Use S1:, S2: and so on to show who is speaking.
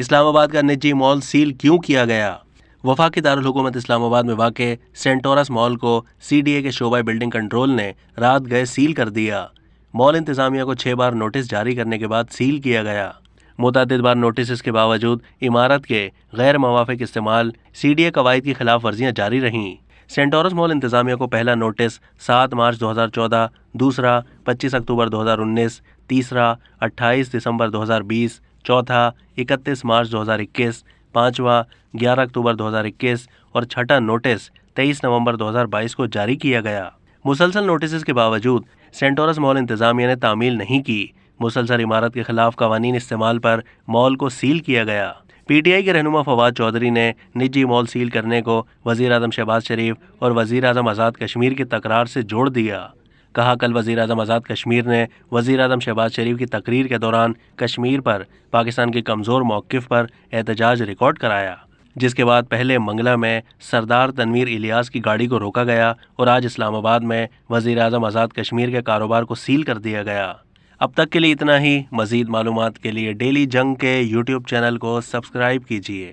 S1: اسلام آباد کا نجی مال سیل کیوں کیا گیا؟ وفاقی دارالحکومت اسلام آباد میں واقع سینٹورس مال کو سی ڈی اے کے شعبہ بلڈنگ کنٹرول نے رات گئے سیل کر دیا۔ مال انتظامیہ کو 6 بار نوٹس جاری کرنے کے بعد سیل کیا گیا۔ متعدد بار نوٹسز کے باوجود عمارت کے غیر موافق استعمال سی ڈی اے قواعد کی خلاف ورزیاں جاری رہیں۔ سینٹورس مال انتظامیہ کو پہلا نوٹس 7 مارچ 2014، دوسرا 25 اکتوبر 2019، تیسرا 28 دسمبر 2020، چوتھا 31 مارچ 2021، پانچواں 11 اکتوبر 2021 اور چھٹا نوٹس 23 نومبر 2022 کو جاری کیا گیا۔ مسلسل نوٹسز کے باوجود سینٹورس مال انتظامیہ نے تعمیل نہیں کی۔ مسلسل عمارت کے خلاف قوانین استعمال پر مال کو سیل کیا گیا۔ پی ٹی آئی کے رہنما فواد چودھری نے نجی مال سیل کرنے کو وزیر اعظم شہباز شریف اور وزیر اعظم آزاد کشمیر کی تکرار سے جوڑ دیا۔ کہا کل وزیر اعظم آزاد کشمیر نے وزیر اعظم شہباز شریف کی تقریر کے دوران کشمیر پر پاکستان کے کمزور موقف پر احتجاج ریکارڈ کرایا، جس کے بعد پہلے منگلا میں سردار تنویر الیاس کی گاڑی کو روکا گیا اور آج اسلام آباد میں وزیر اعظم آزاد کشمیر کے کاروبار کو سیل کر دیا گیا۔ اب تک کے لیے اتنا ہی۔ مزید معلومات کے لیے ڈیلی جنگ کے یوٹیوب چینل کو سبسکرائب کیجیے۔